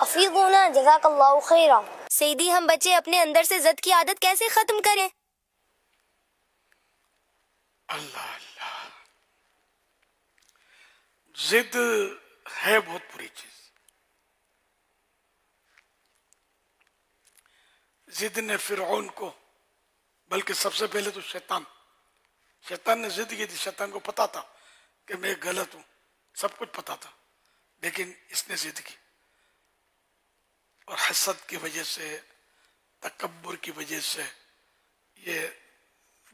अफीदूना जज़ाकल्लाहु खैरा। सईदी, हम बच्चे अपने अंदर से जिद की आदत कैसे खत्म करें? अल्लाह अल्लाह, जिद है बहुत बुरी चीज। जिद ने फिरौन को, बल्कि सबसे पहले तो शैतान ने जिद की थी। शैतान को पता था कि मैं गलत हूं, सब कुछ पता था, लेकिन इसने जिद की और हसद की वजह से, तकब्बुर की वजह से ये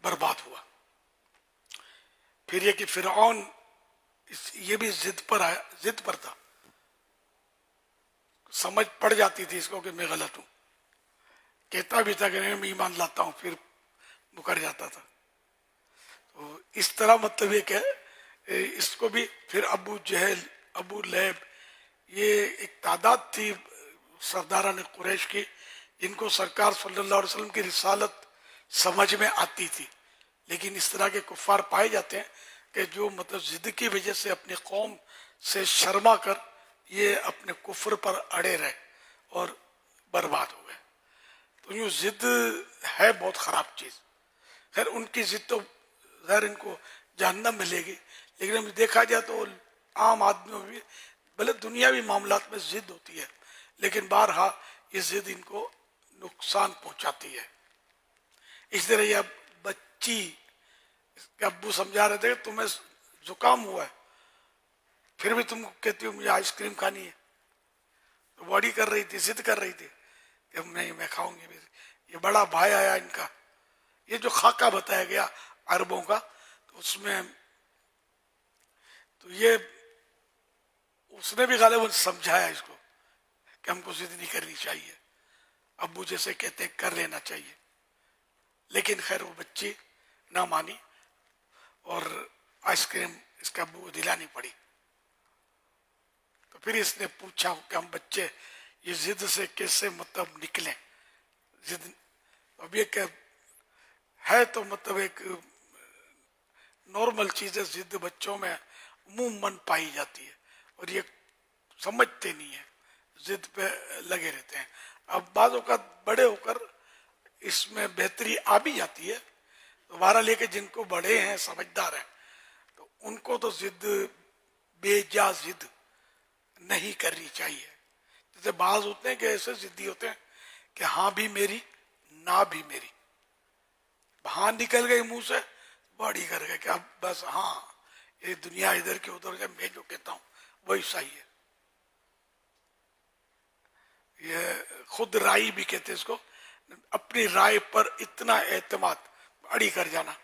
बर्बाद हुआ। फिर ये कि फिरौन ये भी जिद पर था। समझ पड़ जाती थी इसको कि मैं गलत हूं, कहता भी था कि मैं ईमान लाता हूं, फिर मुकर जाता था। तो इस तरह मतलब ये कि इसको भी फिर अबू जहल, अबू लहब, ये एक तादाद थी सरदारान कुरैश की, जिनको सरकार सल्लल्लाहु अलैहि वसल्लम की रिसालत समझ में आती थी। लेकिन इस तरह के कुफ्फार पाए जाते हैं कि जो मतलब जिद की वजह से अपनी कौम से शर्मा कर ये अपने कुफ्र पर अड़े रहे और बर्बाद हो गए। तो यूँ जिद है बहुत खराब चीज। खैर उनकी जिद तो ज़ाहिर इनको जहन्नम मिलेगी, लेकिन हम देखा जाए तो आम आदमियों में भले दुनियावी मामलात में जिद होती है, लेकिन बारहा ये जिद इनको नुकसान पहुंचाती है। इस तरह यह बच्ची के अब्बू समझा रहे थे कि तुम्हें जुकाम हुआ है, फिर भी तुम कहती हो मुझे आइसक्रीम खानी है। तो बॉडी कर रही थी, जिद कर रही थी कि नहीं मैं खाऊंगी। ये बड़ा भाई आया इनका, ये जो खाका बताया गया अरबों का, तो उसमें तो ये उसने भी गालिबन समझाया इसको कि हमको जिद नहीं करनी चाहिए, अब्बू जैसे कहते कर लेना चाहिए। लेकिन खैर वो बच्ची ना मानी और आइसक्रीम इसके अब्बू को दिलानी पड़ी। तो फिर इसने पूछा कि हम बच्चे ये जिद से कैसे मतलब निकलें। जिद अब ये क्या है, तो मतलब एक नॉर्मल चीज है। जिद बच्चों में अमूमन पाई जाती है और ये समझते नहीं है, जिद पे लगे रहते हैं। अब बाद औक़ात बड़े होकर इसमें बेहतरी आ भी जाती है। दोबारा लेके जिनको बड़े हैं, समझदार हैं, तो उनको तो जिद बेजा जिद नहीं करनी चाहिए। जैसे बाज होते हैं कि ऐसे जिद्दी होते हैं कि हाँ भी मेरी ना भी मेरी, हाँ निकल गई मुंह से, बड़ी कर गए कि अब बस हाँ ये दुनिया इधर की उधर जाए, मैं जो कहता हूँ वही सही है। ये खुद राय भी कहते हैं इसको, अपनी राय पर इतना एतमाद, अड़ी कर जाना।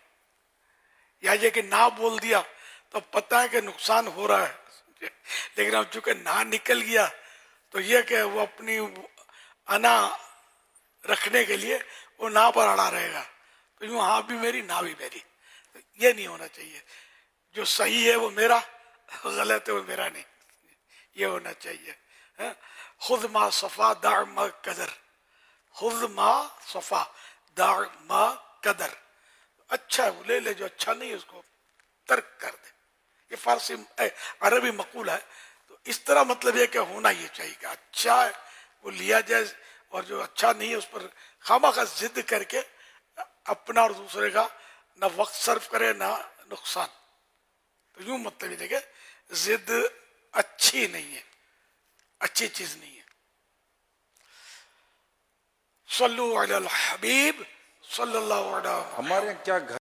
या ये कि ना बोल दिया तो पता है कि नुकसान हो रहा है, लेकिन अब चूंकि ना निकल गया तो ये कि वो अपनी अना रखने के लिए वो ना पर अड़ा रहेगा। तो यूं हाँ भी मेरी ना भी मेरी, तो ये नहीं होना चाहिए। जो सही है वो मेरा, गलत है वो मेरा नहीं, ये होना चाहिए। खुद मा सफा दाड़ मा कदर, खुद मा सफा दाड़ मा कदर। अच्छा है वो ले ले, जो अच्छा नहीं है उसको तर्क कर दे। ये फारसी अरबी मकूल है। तो इस तरह मतलब ये क्या होना ये चाहिए कि अच्छा है वो लिया जाए, और जो अच्छा नहीं है उस पर खामा का जिद करके अपना और दूसरे का ना वक्त सर्फ करे ना नुकसान। तो यूं मतलब ये देखे जिद अच्छी नहीं है, अच्छी चीज नहीं है। सल्लु अलल हबीब सल्लल्लाहु अलैहि हमारे यहाँ क्या घर